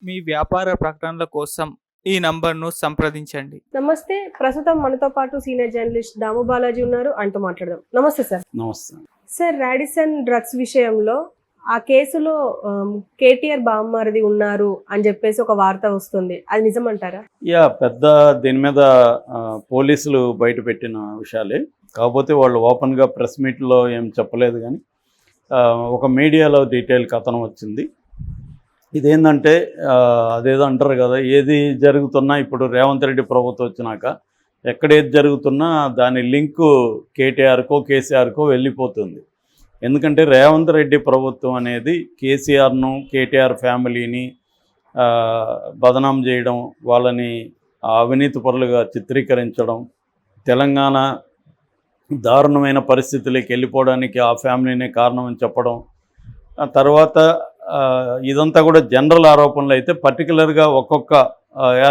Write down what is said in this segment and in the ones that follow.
మీ వ్యాపార ప్రకటనల కోసం ఈ నంబర్ను సంప్రదించండి. నమస్తే. ప్రస్తుతం మనతో పాటు సీనియర్ జర్నలిస్ట్ దాము బాలాజీ ఉన్నారు. ఆయనతో మాట్లాడదాం. నమస్తే సార్. నమస్తే. సార్, రాడిసన్ డ్రగ్స్ విషయంలో ఆ కేసులో కేటీఆర్ బామ్మరిది ఉన్నారు అని చెప్పేసి ఒక వార్త వస్తుంది. అది నిజమంటారా? పెద్ద దీని మీద పోలీసులు బయట పెట్టిన విషయాలే. కాకపోతే వాళ్ళు ఓపెన్గా ప్రెస్ మీట్లో ఏం చెప్పలేదు, కానీ ఒక మీడియాలో డీటెయిల్ కథనం వచ్చింది. ఇదేంటంటే అదేదో అంటారు కదా, ఏది జరుగుతున్నా ఇప్పుడు రేవంత్ రెడ్డి ప్రభుత్వం వచ్చినాక ఎక్కడేది జరుగుతున్నా దాని లింకు కేటీఆర్కో కేసీఆర్కో వెళ్ళిపోతుంది. ఎందుకంటే రేవంత్ రెడ్డి ప్రభుత్వం అనేది కేసీఆర్ను కేటీఆర్ ఫ్యామిలీని బదనాం చేయడం, వాళ్ళని అవినీతి పరులుగా చిత్రీకరించడం, తెలంగాణ దారుణమైన పరిస్థితులకి వెళ్ళిపోవడానికి ఆ ఫ్యామిలీనే కారణం అని చెప్పడం, తర్వాత ఇదంతా కూడా జనరల్ ఆరోపణలు అయితే పర్టికులర్గా ఒక్కొక్క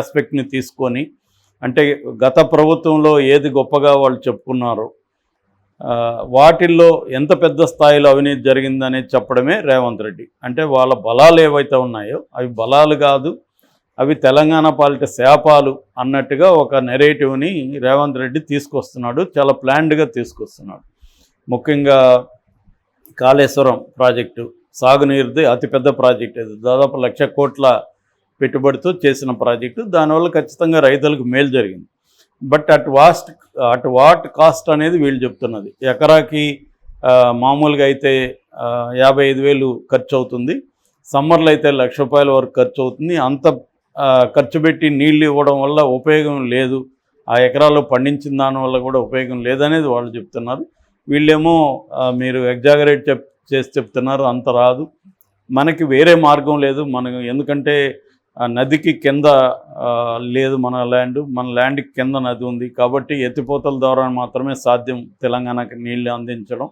ఆస్పెక్ట్ని తీసుకొని, అంటే గత ప్రభుత్వంలో ఏది గొప్పగా వాళ్ళు చెప్పుకున్నారో వాటిల్లో ఎంత పెద్ద స్థాయిలో అవినీతి జరిగిందనేది చెప్పడమే రేవంత్ రెడ్డి. అంటే వాళ్ళ బలాలు ఏవైతే ఉన్నాయో అవి బలాలు కాదు, అవి తెలంగాణ పాలిట శాపాలు అన్నట్టుగా ఒక నెరేటివ్ని రేవంత్ రెడ్డి తీసుకొస్తున్నాడు. చాలా ప్లాన్డ్గా తీసుకొస్తున్నాడు. ముఖ్యంగా కాళేశ్వరం ప్రాజెక్టు సాగునీరుది అతిపెద్ద ప్రాజెక్ట్, ఇది దాదాపు 1,00,000 కోట్ల పెట్టుబడితో చేసిన ప్రాజెక్టు. దానివల్ల ఖచ్చితంగా రైతులకు మేలు జరిగింది. బట్ అట్ వాట్ కాస్ట్ అనేది వీళ్ళు చెప్తున్నది. ఎకరాకి మామూలుగా అయితే 55,000 ఖర్చు అవుతుంది, సమ్మర్లో అయితే ₹1,00,000 వరకు ఖర్చు అవుతుంది. అంత ఖర్చు పెట్టి నీళ్ళు ఇవ్వడం వల్ల ఉపయోగం లేదు, ఆ ఎకరాల్లో పండించిన దానివల్ల కూడా ఉపయోగం లేదనేది వాళ్ళు చెప్తున్నారు. వీళ్ళేమో మీరు ఎగ్జాగరేట్ చేసి చెప్తున్నారు, అంత రాదు, మనకి వేరే మార్గం లేదు, మనకు ఎందుకంటే నదికి కింద లేదు మన ల్యాండ్కి కింద నది ఉంది, కాబట్టి ఎత్తిపోతల ద్వారా మాత్రమే సాధ్యం తెలంగాణకి నీళ్ళు అందించడం.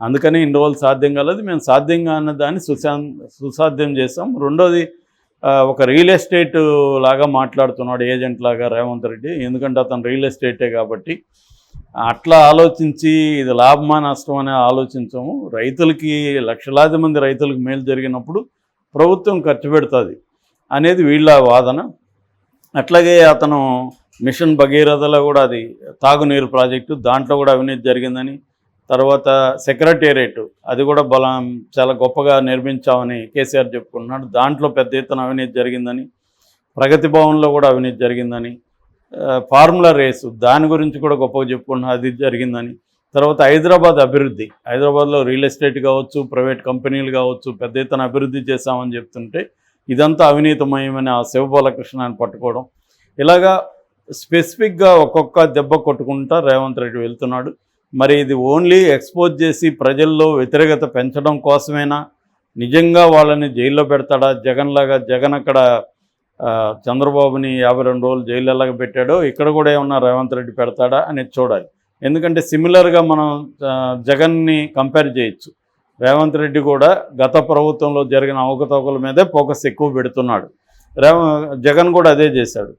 అందుకని ఇన్ని రోజులు సాధ్యం కాలేదు, మేము సాధ్యంగా అన్న దాన్ని సుసాధ్యం చేసాం. రెండోది ఒక రియల్ ఎస్టేట్ లాగా మాట్లాడుతున్నాడు, ఏజెంట్ లాగా రేవంత్ రెడ్డి. ఎందుకంటే అతను రియల్ ఎస్టేటే కాబట్టి అట్లా ఆలోచించి ఇది లాభమా నష్టం అనే ఆలోచించము. రైతులకి లక్షలాది మంది రైతులకు మేలు జరిగినప్పుడు ప్రభుత్వం ఖర్చు పెడుతుంది అనేది వీళ్ళ వాదన. అట్లాగే అతను మిషన్ భగీరథలో కూడా అది తాగునీరు ప్రాజెక్టు, దాంట్లో కూడా అవినీతి జరిగిందని, తర్వాత సెక్రటేరియట్ అది కూడా చాలా గొప్పగా నిర్మించామని కేసీఆర్ చెప్పుకుంటున్నాడు, దాంట్లో పెద్ద ఎత్తున అవినీతి జరిగిందని, ప్రగతి భవన్లో కూడా అవినీతి జరిగిందని, ఫార్ములా రేసు దాని గురించి కూడా గొప్పగా చెప్పుకుంటున్నా అది జరిగిందని, తర్వాత హైదరాబాద్ అభివృద్ధి, హైదరాబాద్లో రియల్ ఎస్టేట్ కావచ్చు, ప్రైవేట్ కంపెనీలు కావచ్చు, పెద్ద ఎత్తున అభివృద్ధి చేశామని చెప్తుంటే ఇదంతా అవినీతిమయమని ఆ శివబాలకృష్ణని పట్టుకోవడం, ఇలాగా స్పెసిఫిక్గా ఒక్కొక్క దెబ్బ కొట్టుకుంటా రేవంత్ రెడ్డి వెళ్తున్నాడు. మరి ఇది ఓన్లీ ఎక్స్పోజ్ చేసి ప్రజల్లో వ్యతిరేకత పెంచడం కోసమేనా, నిజంగా వాళ్ళని జైల్లో పెడతాడా? జగన్ అక్కడ చంద్రబాబుని 52 రోజులు జైలు ఎలాగ పెట్టాడో ఇక్కడ కూడా ఏమన్నా రేవంత్ రెడ్డి పెడతాడా అనేది చూడాలి. ఎందుకంటే సిమిలర్గా మనం జగన్ని కంపేర్ చేయొచ్చు. రేవంత్ రెడ్డి కూడా గత ప్రభుత్వంలో జరిగిన అవకతవకల మీదే ఫోకస్ ఎక్కువ పెడుతున్నాడు, జగన్ కూడా అదే చేశాడు.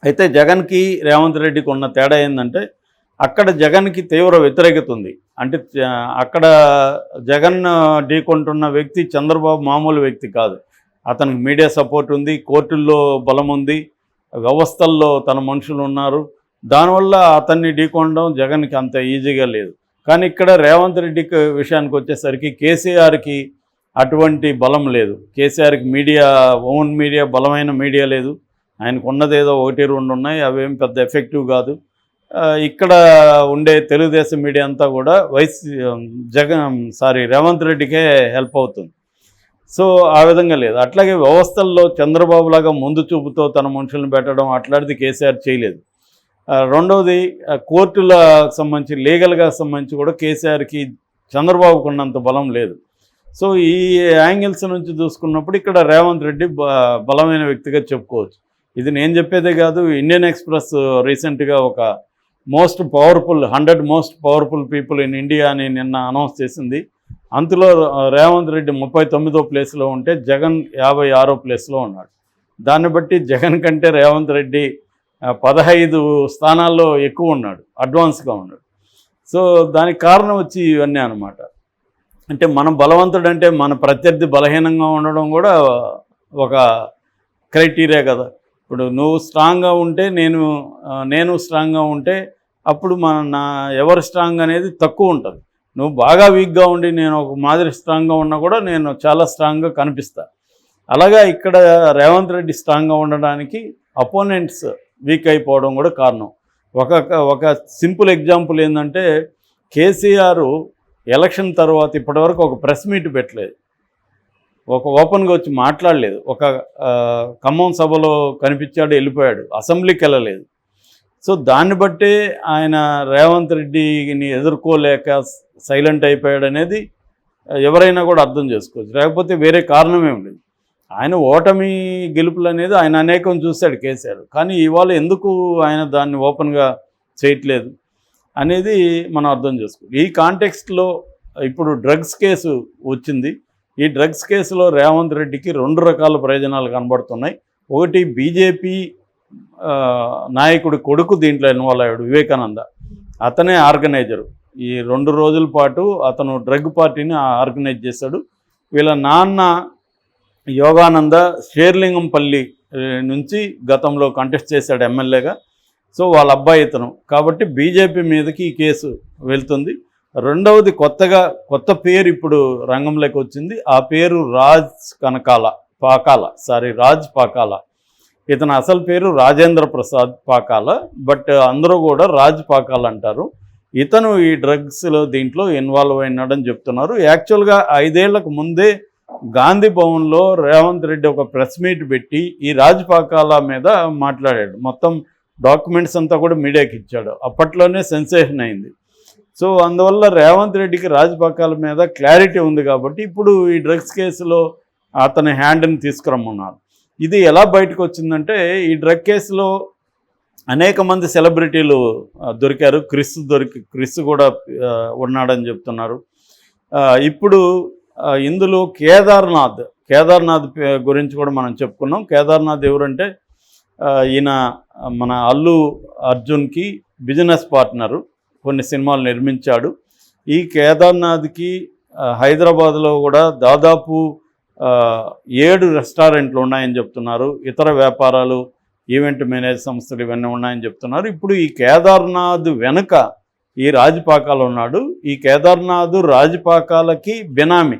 అయితే జగన్కి రేవంత్ రెడ్డికి ఉన్న తేడా ఏంటంటే అక్కడ జగన్కి తీవ్ర వ్యతిరేకత ఉంది. అంటే అక్కడ జగన్ ఢీకొంటున్న వ్యక్తి చంద్రబాబు మామూలు వ్యక్తి కాదు, అతనికి మీడియా సపోర్ట్ ఉంది, కోర్టుల్లో బలం ఉంది, వ్యవస్థల్లో తన మనుషులు ఉన్నారు. దానివల్ల అతన్ని ఢీకొనడం జగన్కి అంత ఈజీగా లేదు. కానీ ఇక్కడ రేవంత్ రెడ్డికి విషయానికి వచ్చేసరికి కేసీఆర్కి అటువంటి బలం లేదు. కేసీఆర్కి ఓన్ మీడియా, బలమైన మీడియా లేదు. ఆయనకు ఉన్నది ఏదో 1-2 ఉన్నాయి, అవేం పెద్ద ఎఫెక్టివ్ కాదు. ఇక్కడ ఉండే తెలుగుదేశం మీడియా అంతా కూడా రేవంత్ రెడ్డికే హెల్ప్ అవుతుంది. సో ఆ విధంగా లేదు. అట్లాగే వ్యవస్థల్లో చంద్రబాబు లాగా ముందు చూపుతో తన మనుషులను పెట్టడం అట్లాంటిది కేసీఆర్ చేయలేదు. రెండవది కోర్టులకు సంబంధించి, లీగల్గా సంబంధించి కూడా కేసీఆర్కి చంద్రబాబుకు ఉన్నంత బలం లేదు. సో ఈ యాంగిల్స్ నుంచి చూసుకున్నప్పుడు ఇక్కడ రేవంత్ రెడ్డి బలమైన వ్యక్తిగా చెప్పుకోవచ్చు. ఇది నేను చెప్పేదే కాదు, ఇండియన్ ఎక్స్ప్రెస్ రీసెంట్గా ఒక 100 most powerful people in India అని నిన్న అనౌన్స్ చేసింది. అందులో రేవంత్ రెడ్డి 39వ ప్లేస్లో ఉంటే జగన్ 56వ ప్లేస్లో ఉన్నాడు. దాన్ని బట్టి జగన్ కంటే రేవంత్ రెడ్డి 15 స్థానాల్లో ఎక్కువ ఉన్నాడు, అడ్వాన్స్గా ఉన్నాడు. సో దానికి కారణం వచ్చి ఇవన్నీ అన్నమాట. అంటే మనం బలవంతుడంటే మన ప్రత్యర్థి బలహీనంగా ఉండడం కూడా ఒక క్రైటీరియా కదా. ఇప్పుడు నువ్వు స్ట్రాంగ్గా ఉంటే నేను స్ట్రాంగ్గా ఉంటే అప్పుడు నా ఎవరు స్ట్రాంగ్ అనేది తక్కువ ఉంటుంది. నువ్వు బాగా వీక్గా ఉండి నేను ఒక మాదిరి స్ట్రాంగ్గా ఉన్నా కూడా నేను చాలా స్ట్రాంగ్గా కనిపిస్తా. అలాగా ఇక్కడ రేవంత్ రెడ్డి స్ట్రాంగ్గా ఉండడానికి అపోనెంట్స్ వీక్ అయిపోవడం కూడా కారణం. ఒక సింపుల్ ఎగ్జాంపుల్ ఏంటంటే, కేసీఆర్ ఎలక్షన్ తర్వాత ఇప్పటివరకు ఒక ప్రెస్ మీట్ పెట్టలేదు, ఒక ఓపెన్గా వచ్చి మాట్లాడలేదు. ఒక ఖమ్మం సభలో కనిపించాడు, వెళ్ళిపోయాడు, అసెంబ్లీకి వెళ్ళలేదు. సో దాన్ని బట్టే ఆయన రేవంత్ రెడ్డిని ఎదుర్కోలేక సైలెంట్ అయిపోయాడు అనేది ఎవరైనా కూడా అర్థం చేసుకోవచ్చు. లేకపోతే వేరే కారణం ఏం లేదు. ఆయన ఓటమి గెలుపులు అనేది ఆయన అనేకం చూశాడు కేసీఆర్, కానీ ఇవాళ ఎందుకు ఆయన దాన్ని ఓపెన్గా చేయట్లేదు అనేది మనం అర్థం చేసుకోవాలి. ఈ కాంటెక్స్ట్లో ఇప్పుడు డ్రగ్స్ కేసు వచ్చింది. ఈ డ్రగ్స్ కేసులో రేవంత్ రెడ్డికి 2 రకాల ప్రయోజనాలు కనబడుతున్నాయి. ఒకటి, బీజేపీ నాయకుడి కొడుకు దీంట్లో ఇన్వాల్వ్ అయ్యాడు, వివేకానంద. అతనే ఆర్గనైజరు. ఈ 2 రోజుల పాటు అతను డ్రగ్ పార్టీని ఆర్గనైజ్ చేశాడు. వీళ్ళ నాన్న యోగానంద షేర్లింగంపల్లి నుంచి గతంలో కంటెస్ట్ చేశాడు ఎమ్మెల్యేగా. సో వాళ్ళ అబ్బాయి ఇతను, కాబట్టి బీజేపీ మీదకి ఈ కేసు వెళ్తుంది. రెండవది, కొత్త పేరు ఇప్పుడు రంగంలోకి వచ్చింది. ఆ పేరు రాజ్ పాకాల. ఇతని అసలు పేరు రాజేంద్ర ప్రసాద్ పాకాల, బట్ అందరూ కూడా రాజ్ పాకాల అంటారు. ఇతను ఈ డ్రగ్స్లో దీంట్లో ఇన్వాల్వ్ అయినాడని చెప్తున్నారు. యాక్చువల్గా 5 ఏళ్లకు ముందే గాంధీ భవన్లో రేవంత్ రెడ్డి ఒక ప్రెస్ మీట్ పెట్టి ఈ రాజ్ పాకాల మీద మాట్లాడాడు. మొత్తం డాక్యుమెంట్స్ అంతా కూడా మీడియాకి ఇచ్చాడు. అప్పట్లోనే సెన్సేషన్ అయింది. సో అందువల్ల రేవంత్ రెడ్డికి రాజ్ పాకాల మీద క్లారిటీ ఉంది కాబట్టి ఇప్పుడు ఈ డ్రగ్స్ కేసులో అతని హ్యాండ్ని తీసుకురమ్మన్నారు. ఇది ఎలా బయటకు వచ్చిందంటే, ఈ డ్రగ్ కేసులో అనేక మంది సెలబ్రిటీలు దొరికారు. క్రిస్ కూడా ఉన్నాడని చెప్తున్నారు. ఇప్పుడు ఇందులో కేదార్నాథ్ గురించి కూడా మనం చెప్పుకున్నాం. కేదార్నాథ్ ఎవరంటే, ఈయన మన అల్లు అర్జున్కి బిజినెస్ పార్ట్నరు, కొన్ని సినిమాలు నిర్మించాడు. ఈ కేదార్నాథ్కి హైదరాబాద్లో కూడా దాదాపు 7 రెస్టారెంట్లు ఉన్నాయని చెప్తున్నారు. ఇతర వ్యాపారాలు, ఈవెంట్ మేనేజ్ సంస్థలు ఇవన్నీ ఉన్నాయని చెప్తున్నారు. ఇప్పుడు ఈ కేదార్నాథ్ వెనుక ఈ రాజ్ పాకాల ఉన్నాడు. ఈ కేదార్నాథ్ రాజ్ పాకాలకి బినామీ.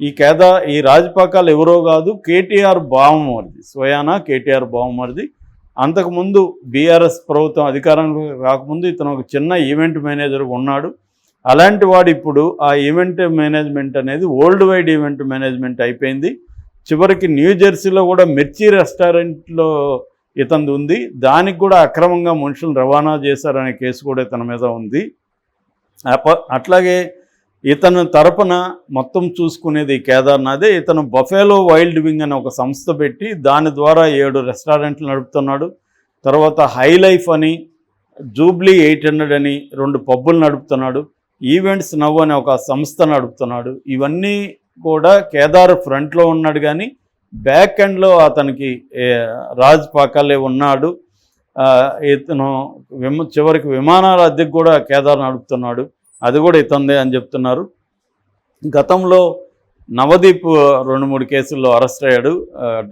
ఈ రాజ్ పాకాల ఎవరో కాదు, కేటీఆర్ బావమరిది, స్వయానా కేటీఆర్ బావమరిది. అంతకుముందు బీఆర్ఎస్ ప్రభుత్వం అధికారంలో రాకముందు ఇతను ఒక చిన్న ఈవెంట్ మేనేజర్గా ఉన్నాడు. అలాంటి వాడు ఇప్పుడు ఆ ఈవెంట్ మేనేజ్మెంట్ అనేది వరల్డ్ వైడ్ ఈవెంట్ మేనేజ్మెంట్ అయిపోయింది. చివరికి న్యూ జెర్సీలో కూడా మిర్చి రెస్టారెంట్లో ఇతను ఉంది. దానికి కూడా అక్రమంగా మనుషులు రవాణా చేశారనే కేసు కూడా ఇతని మీద ఉంది. అట్లాగే ఇతను తరపున మొత్తం చూసుకునేది కేదార్నాథే. ఇతను బఫేలో వైల్డ్ వింగ్ అనే ఒక సంస్థ పెట్టి దాని ద్వారా 7 రెస్టారెంట్లు నడుపుతున్నాడు. తర్వాత హై లైఫ్ అని, జూబ్లీ 800 అని 2 పబ్బులు నడుపుతున్నాడు. ఈవెంట్స్ నవ్ అనే ఒక సంస్థ నడుపుతున్నాడు. ఇవన్నీ కూడా కేదార్ ఫ్రంట్లో ఉన్నాడు, కానీ బ్యాక్ ఎండ్లో అతనికి రాజ్ పాకాలే ఉన్నాడు. ఇతను చివరికి విమానాల అద్దెకు కూడా కేదార్ నడుపుతున్నాడు. అది కూడా ఇతందే అని చెప్తున్నారు. గతంలో నవదీప్ 2-3 కేసుల్లో అరెస్ట్ అయ్యాడు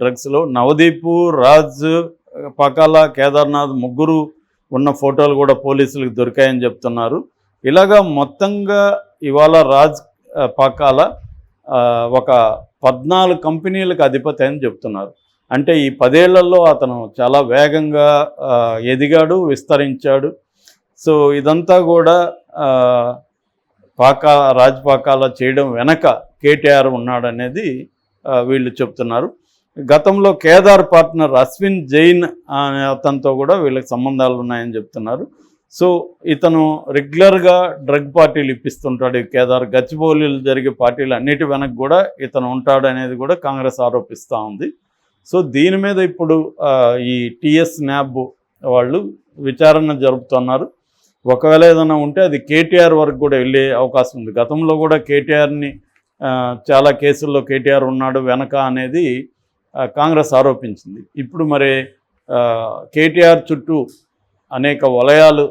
డ్రగ్స్లో. నవదీప్, రాజ్ పాకాల, కేదార్నాథ్ ముగ్గురు ఉన్న ఫోటోలు కూడా పోలీసులకు దొరికాయని చెప్తున్నారు. ఇలాగా మొత్తంగా ఇవాళ రాజ్ పాకాల ఒక 14 కంపెనీలకు అధిపతి అని చెప్తున్నారు. అంటే ఈ 10 ఏళ్లలో అతను చాలా వేగంగా ఎదిగాడు, విస్తరించాడు. సో ఇదంతా కూడా రాజ్ పాకాల చేయడం వెనక కేటీఆర్ ఉన్నాడనేది వీళ్ళు చెప్తున్నారు. గతంలో కేదార్ పార్ట్నర్ అశ్విన్ జైన్ అనే అతనితో కూడా వీళ్ళకి సంబంధాలు ఉన్నాయని చెప్తున్నారు. సో ఇతను రెగ్యులర్గా డ్రగ్ పార్టీలు ఇప్పిస్తుంటాడు. కేదార్ గచ్చిబౌలిలు జరిగే పార్టీలు అన్నిటి వెనక కూడా ఇతను ఉంటాడు అనేది కూడా కాంగ్రెస్ ఆరోపిస్తూ ఉంది. సో దీని మీద ఇప్పుడు ఈ టీఎస్ న్యాబ్ వాళ్ళు విచారణ జరుపుతున్నారు. ఒకవేళ ఏదైనా ఉంటే అది కేటీఆర్ వరకు కూడా వెళ్ళే అవకాశం ఉంది. గతంలో కూడా కేటీఆర్ని చాలా కేసుల్లో కేటీఆర్ ఉన్నాడు వెనక అనేది కాంగ్రెస్ ఆరోపించింది. ఇప్పుడు మరి కేటీఆర్ చుట్టూ అనేక వలయాలు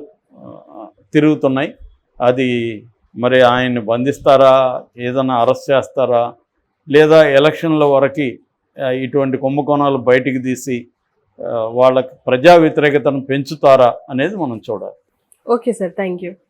తిరుగుతున్నాయి. అది మరి ఆయన్ని బంధిస్తారా, ఏదైనా అరెస్ట్ చేస్తారా, లేదా ఎలక్షన్ల వరకు ఇటువంటి కుంభకోణాలు బయటికి తీసి వాళ్ళకి ప్రజా వ్యతిరేకతను పెంచుతారా అనేది మనం చూడాలి. Okay sir, thank you.